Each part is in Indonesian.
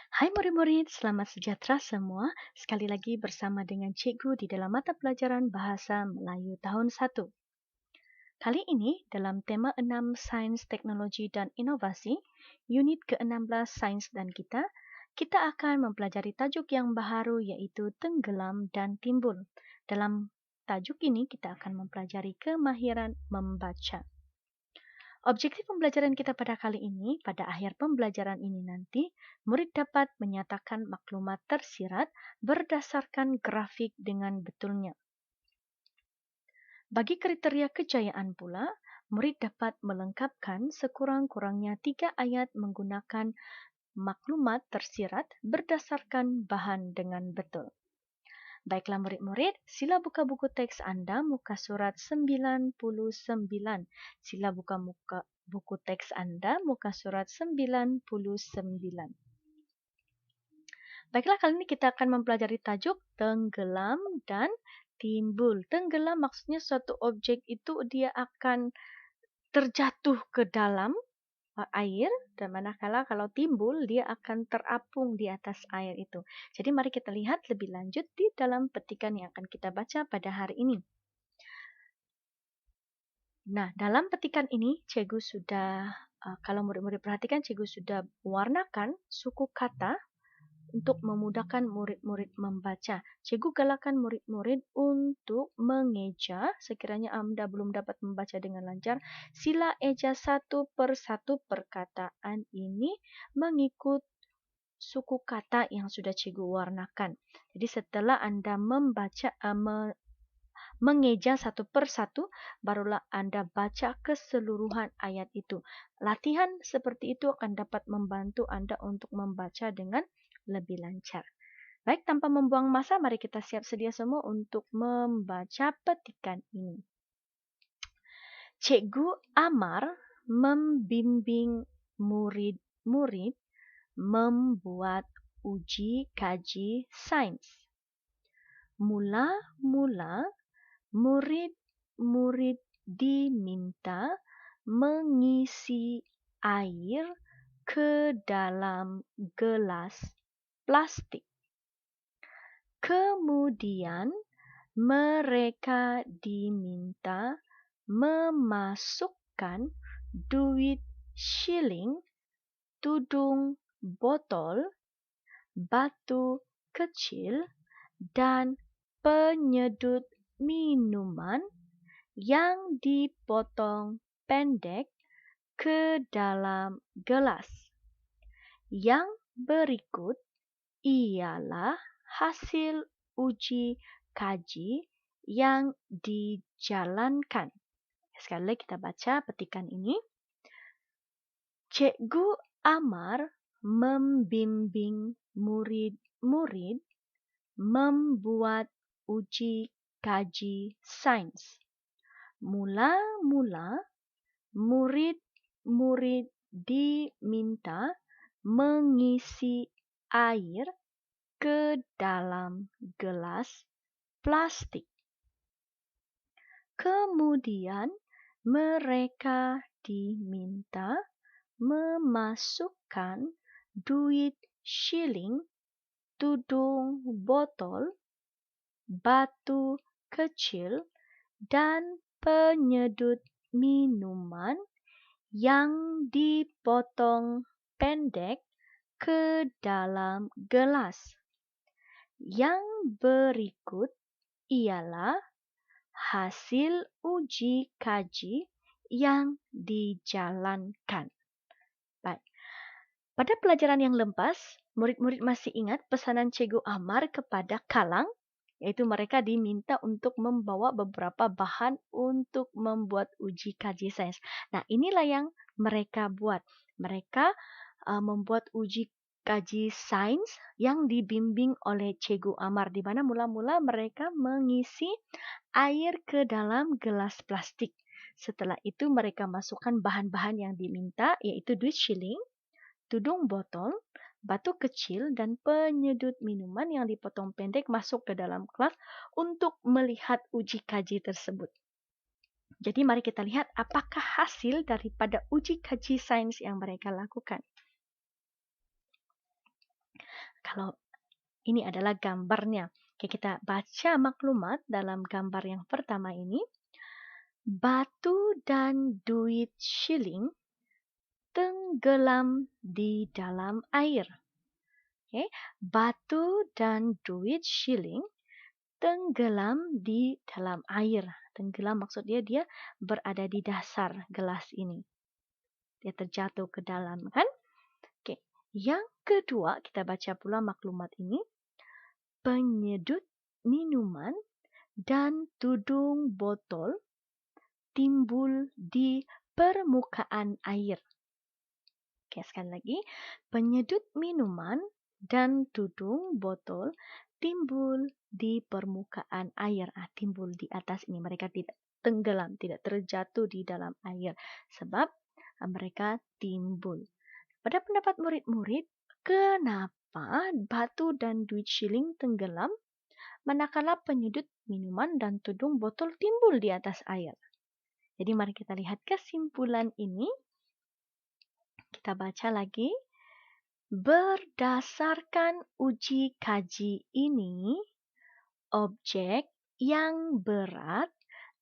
Hai murid-murid, selamat sejahtera semua. Sekali lagi bersama dengan Cikgu di dalam mata pelajaran Bahasa Melayu tahun 1. Kali ini dalam tema 6 Sains, Teknologi dan Inovasi, unit ke-16 Sains dan kita akan mempelajari tajuk yang baharu iaitu tenggelam dan timbul. Dalam tajuk ini kita akan mempelajari kemahiran membaca. Objektif pembelajaran kita pada kali ini, pada akhir pembelajaran ini nanti, murid dapat menyatakan maklumat tersirat berdasarkan grafik dengan betulnya. Bagi kriteria kejayaan pula, murid dapat melengkapkan sekurang-kurangnya 3 ayat menggunakan maklumat tersirat berdasarkan bahan dengan betul. Baiklah murid-murid, sila buka buku teks Anda muka surat 99. Sila buka buku teks Anda muka surat 99. Baiklah, kali ini kita akan mempelajari tajuk tenggelam dan timbul. Tenggelam maksudnya suatu objek itu dia akan terjatuh ke dalam air, dan manakala kalau timbul dia akan terapung di atas air itu. Jadi mari kita lihat lebih lanjut di dalam petikan yang akan kita baca pada hari ini. Nah, dalam petikan ini Cikgu sudah, kalau murid-murid perhatikan, Cikgu sudah warnakan suku kata untuk memudahkan murid-murid membaca. Cikgu galakan murid-murid untuk mengeja, sekiranya Anda belum dapat membaca dengan lancar, sila eja satu persatu perkataan ini mengikut suku kata yang sudah Cikgu warnakan. Jadi setelah Anda membaca, mengeja satu persatu, barulah Anda baca keseluruhan ayat itu. Latihan seperti itu akan dapat membantu Anda untuk membaca dengan lebih lancar. Baik, tanpa membuang masa, mari kita siap sedia semua untuk membaca petikan ini. Cikgu Amar membimbing murid-murid membuat uji kaji sains. Mula-mula, murid-murid diminta mengisi air ke dalam gelas plastik. Kemudian mereka diminta memasukkan duit shilling, tudung botol, batu kecil, dan penyedut minuman yang dipotong pendek ke dalam gelas. Yang berikut ialah hasil uji kaji yang dijalankan. Sekali lagi kita baca petikan ini. Cikgu Amar membimbing murid-murid membuat uji kaji sains. Mula-mula, murid-murid diminta mengisi air ke dalam gelas plastik. Kemudian mereka diminta memasukkan duit shilling, tudung botol, batu kecil, dan penyedut minuman yang dipotong pendek ke dalam gelas. Yang berikut ialah hasil uji kaji yang dijalankan. Baik. Pada pelajaran yang lepas, murid-murid masih ingat pesanan Cikgu Amar kepada Kalang, yaitu mereka diminta untuk membawa beberapa bahan untuk membuat uji kaji sains. Nah, inilah yang mereka buat. Mereka membuat uji kaji sains yang dibimbing oleh Cikgu Amar, di mana mula-mula mereka mengisi air ke dalam gelas plastik. Setelah itu mereka masukkan bahan-bahan yang diminta, yaitu duit shilling, tudung botol, batu kecil, dan penyedut minuman yang dipotong pendek masuk ke dalam kelas untuk melihat uji kaji tersebut. Jadi mari kita lihat apakah hasil daripada uji kaji sains yang mereka lakukan. Kalau ini adalah gambarnya. Oke, kita baca maklumat dalam gambar yang pertama ini. Batu dan duit shilling tenggelam di dalam air. Oke, batu dan duit shilling tenggelam di dalam air. Tenggelam maksudnya dia berada di dasar gelas ini. Dia terjatuh ke dalam, kan? Oke. Yang kedua, kita baca pula maklumat ini. Penyedut minuman dan tudung botol timbul di permukaan air. Oke, sekali lagi. Penyedut minuman dan tudung botol timbul di permukaan air. Timbul di atas ini. Mereka tidak tenggelam, tidak terjatuh di dalam air. Sebab mereka timbul. Pada pendapat murid-murid, kenapa batu dan duit shilling tenggelam manakala penyedut minuman dan tudung botol timbul di atas air? Jadi mari kita lihat kesimpulan ini. Kita baca lagi. Berdasarkan uji kaji ini, objek yang berat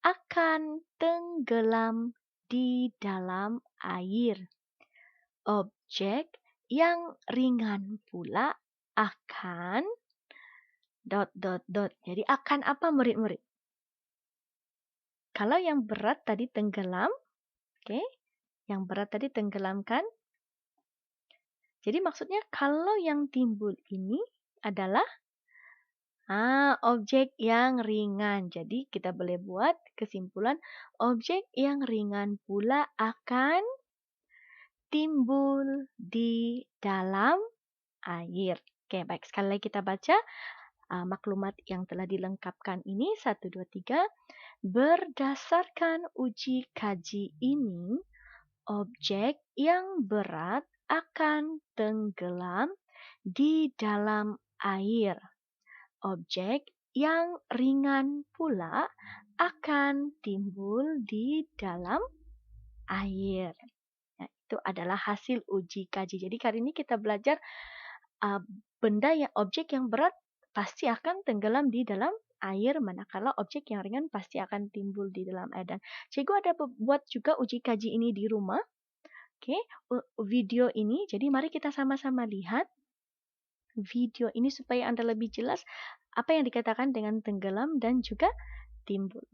akan tenggelam di dalam air. Objek yang ringan pula akan ... Jadi akan apa murid-murid? Kalau yang berat tadi tenggelam, oke? Yang berat tadi tenggelamkan. Jadi maksudnya kalau yang timbul ini adalah objek yang ringan. Jadi kita boleh buat kesimpulan objek yang ringan pula akan timbul di dalam air. Oke, baik. Sekali lagi kita baca maklumat yang telah dilengkapkan ini. 1, 2, 3. Berdasarkan uji kaji ini, objek yang berat akan tenggelam di dalam air. Objek yang ringan pula akan timbul di dalam air. Nah, itu adalah hasil uji kaji. Jadi kali ini kita belajar objek yang berat pasti akan tenggelam di dalam air, manakala objek yang ringan pasti akan timbul di dalam air. Dan cikgu ada buat juga uji kaji ini di rumah. Oke, video ini. Jadi mari kita sama-sama lihat video ini supaya Anda lebih jelas apa yang dikatakan dengan tenggelam dan juga timbul.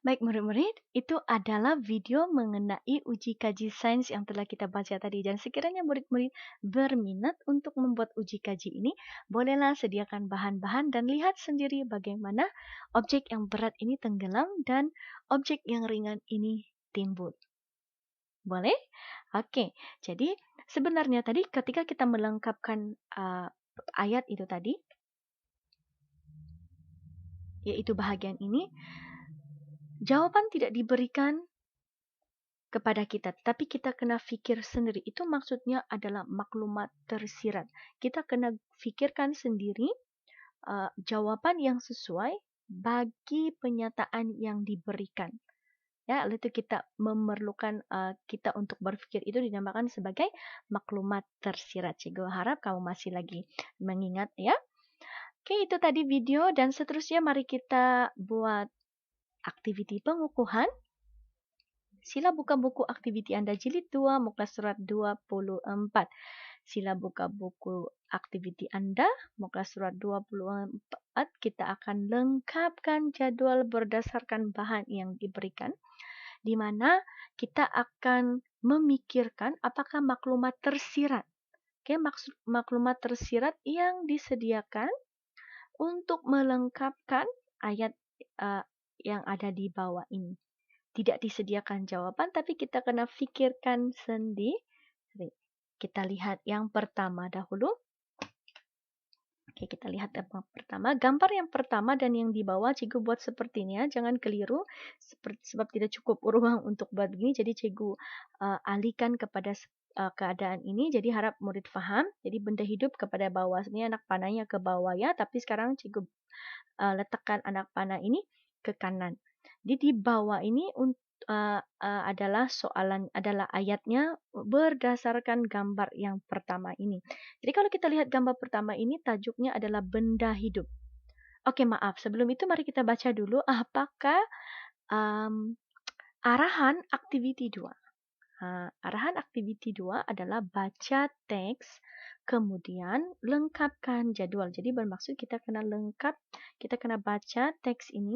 Baik murid-murid, itu adalah video mengenai uji kaji sains yang telah kita baca tadi. Dan sekiranya murid-murid berminat untuk membuat uji kaji ini, bolehlah sediakan bahan-bahan dan lihat sendiri bagaimana objek yang berat ini tenggelam dan objek yang ringan ini timbul. Boleh? Oke, jadi sebenarnya tadi ketika kita melengkapkan ayat itu tadi, yaitu bahagian ini, jawaban tidak diberikan kepada kita, tapi kita kena fikir sendiri. Itu maksudnya adalah maklumat tersirat. Kita kena fikirkan sendiri jawaban yang sesuai bagi penyataan yang diberikan. Ya, itu kita memerlukan kita untuk berpikir, itu dinamakan sebagai maklumat tersirat. Cikgu harap kamu masih lagi mengingat ya. Oke, itu tadi video dan seterusnya mari kita buat aktiviti pengukuhan. Sila buka buku aktiviti Anda jilid 2 muka surat 24. Sila buka buku aktiviti Anda muka surat 24. Kita akan lengkapkan jadwal berdasarkan bahan yang diberikan, di mana kita akan memikirkan apakah maklumat tersirat. Oke, maksud maklumat tersirat yang disediakan untuk melengkapkan ayat yang ada di bawah ini. Tidak disediakan jawaban, tapi kita kena fikirkan sendiri. Kita lihat yang pertama dahulu. Oke, kita lihat yang pertama. Gambar yang pertama dan yang di bawah cikgu buat seperti ini ya. Jangan keliru, sebab tidak cukup ruang untuk buat begini. Jadi cikgu alihkan kepada keadaan ini. Jadi harap murid faham. Jadi benda hidup kepada bawah. Ini anak panahnya ke bawah ya. Tapi sekarang cikgu letakkan anak panah ini ke kanan. Jadi di bawah ini adalah ayatnya berdasarkan gambar yang pertama ini. Jadi kalau kita lihat gambar pertama ini tajuknya adalah benda hidup. Oke, maaf. Sebelum itu mari kita baca dulu apakah arahan aktiviti 2. Arahan aktiviti 2 adalah baca teks, kemudian lengkapkan jadwal. Jadi bermaksud kita kena baca teks ini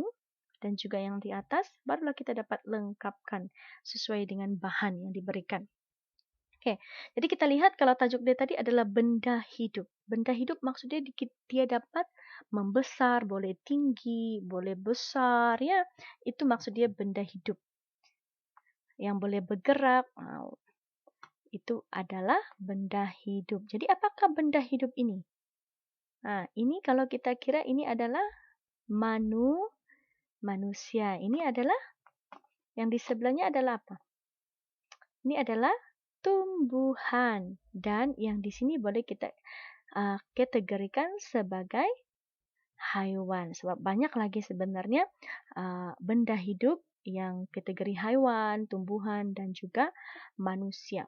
dan juga yang di atas, barulah kita dapat lengkapkan sesuai dengan bahan yang diberikan. Oke, jadi kita lihat kalau tajuk dia tadi adalah benda hidup. Benda hidup maksudnya dia dapat membesar, boleh tinggi, boleh besar, ya. Itu maksud dia benda hidup. Yang boleh bergerak, itu adalah benda hidup. Jadi apakah benda hidup ini? Nah, ini kalau kita kira ini adalah manusia. Ini adalah yang di sebelahnya adalah apa? Ini adalah tumbuhan dan yang di sini boleh kita kategorikan sebagai haiwan. Sebab banyak lagi sebenarnya benda hidup yang kategori haiwan, tumbuhan dan juga manusia.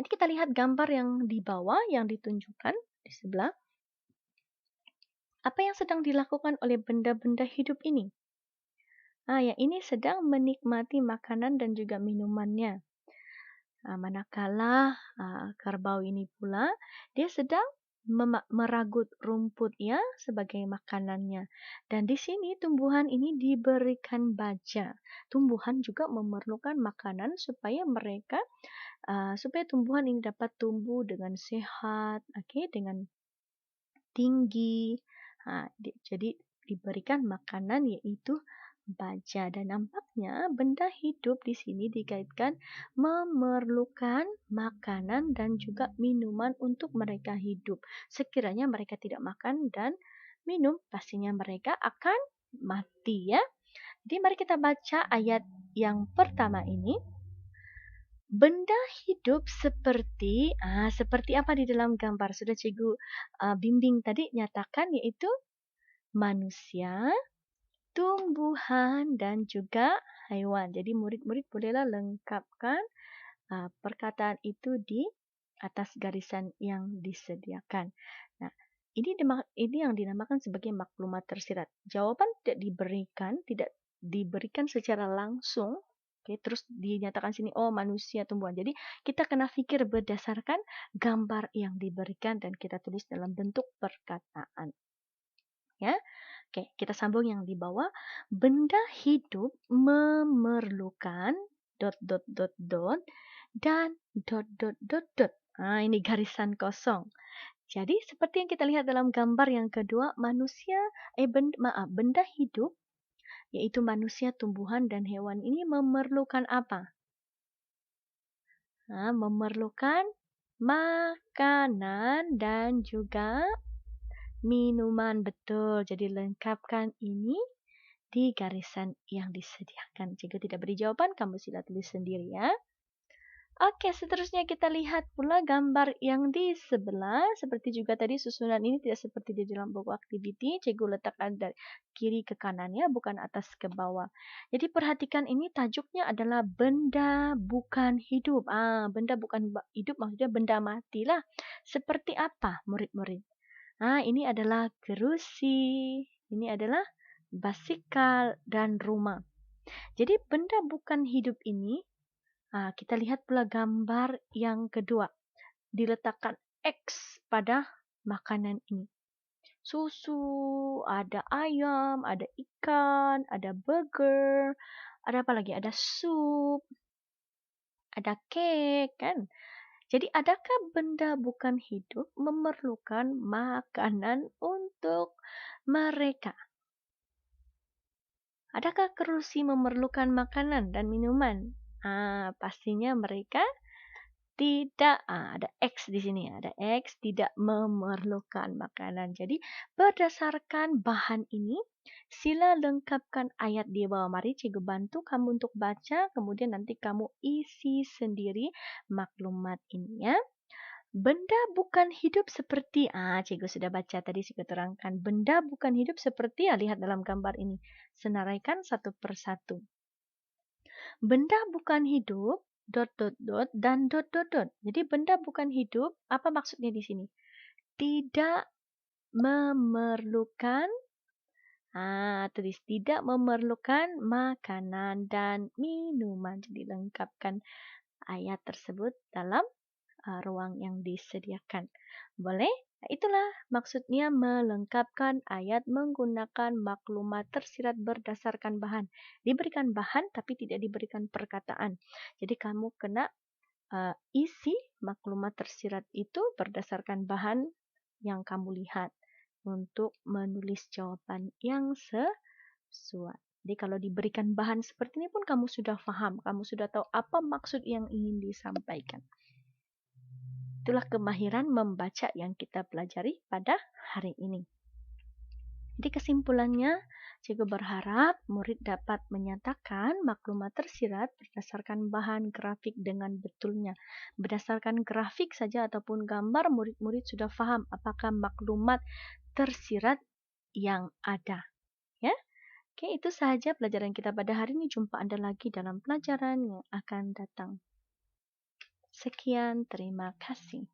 Nanti kita lihat gambar yang di bawah yang ditunjukkan di sebelah. Apa yang sedang dilakukan oleh benda-benda hidup ini? Yang ini sedang menikmati makanan dan juga minumannya. Manakala kerbau ini pula, dia sedang meragut rumput ya sebagai makanannya. Dan di sini tumbuhan ini diberikan baja. Tumbuhan juga memerlukan makanan supaya supaya tumbuhan ini dapat tumbuh dengan sehat, dengan tinggi. Jadi diberikan makanan yaitu baja, dan nampaknya benda hidup di sini dikaitkan memerlukan makanan dan juga minuman untuk mereka hidup. Sekiranya mereka tidak makan dan minum, pastinya mereka akan mati ya. Jadi mari kita baca ayat yang pertama ini. Benda hidup seperti apa di dalam gambar? Sudah cikgu bimbing tadi nyatakan, yaitu manusia, tumbuhan dan juga haiwan. Jadi murid-murid bolehlah lengkapkan perkataan itu di atas garisan yang disediakan. Nah, ini yang dinamakan sebagai maklumat tersirat. Jawaban tidak diberikan secara langsung. Terus dinyatakan sini manusia, tumbuhan. Jadi kita kena fikir berdasarkan gambar yang diberikan dan kita tulis dalam bentuk perkataan. Ya. Oke, kita sambung yang di bawah. Benda hidup memerlukan ... dan ... ini garisan kosong. Jadi seperti yang kita lihat dalam gambar yang kedua, benda hidup yaitu manusia, tumbuhan dan hewan ini memerlukan apa? Memerlukan makanan dan juga minuman. Betul, jadi lengkapkan ini di garisan yang disediakan. Jika tidak beri jawaban, kamu sila tulis sendiri ya. Oke, seterusnya kita lihat pula gambar yang di sebelah. Seperti juga tadi susunan ini tidak seperti di dalam buku aktiviti. Cikgu letakkan dari kiri ke kanan ya, bukan atas ke bawah. Jadi perhatikan ini tajuknya adalah benda bukan hidup. Benda bukan hidup maksudnya benda mati lah. Seperti apa murid-murid? Ini adalah kerusi. Ini adalah basikal dan rumah. Jadi benda bukan hidup ini kita lihat pula gambar yang kedua. Diletakkan X pada makanan ini. Susu, ada ayam, ada ikan, ada burger, ada apa lagi? Ada sup, ada cake kan? Jadi adakah benda bukan hidup memerlukan makanan untuk mereka? Adakah kerusi memerlukan makanan dan minuman? Pastinya mereka tidak. Ada X di sini. Ada X tidak memerlukan makanan. Jadi berdasarkan bahan ini, sila lengkapkan ayat di bawah. Mari cikgu bantu kamu untuk baca. Kemudian nanti kamu isi sendiri maklumat ini ya. Benda bukan hidup seperti, cikgu sudah baca tadi, cikgu terangkan. Benda bukan hidup seperti, lihat dalam gambar ini. Senaraikan satu persatu. Benda bukan hidup, dan . Jadi benda bukan hidup, apa maksudnya di sini? Tidak memerlukan, tulis tidak memerlukan makanan dan minuman. Jadi lengkapkan ayat tersebut dalam ruang yang disediakan. Boleh? Itulah maksudnya melengkapkan ayat menggunakan maklumat tersirat berdasarkan bahan. Diberikan bahan tapi tidak diberikan perkataan. Jadi kamu kena isi maklumat tersirat itu berdasarkan bahan yang kamu lihat untuk menulis jawaban yang sesuai. Jadi kalau diberikan bahan seperti ini pun kamu sudah paham, kamu sudah tahu apa maksud yang ingin disampaikan. Itulah kemahiran membaca yang kita pelajari pada hari ini. Jadi kesimpulannya, cikgu berharap murid dapat menyatakan maklumat tersirat berdasarkan bahan grafik dengan betulnya. Berdasarkan grafik saja ataupun gambar, murid-murid sudah paham apakah maklumat tersirat yang ada. Ya, oke, itu sahaja pelajaran kita pada hari ini. Jumpa Anda lagi dalam pelajaran yang akan datang. Sekian, terima kasih.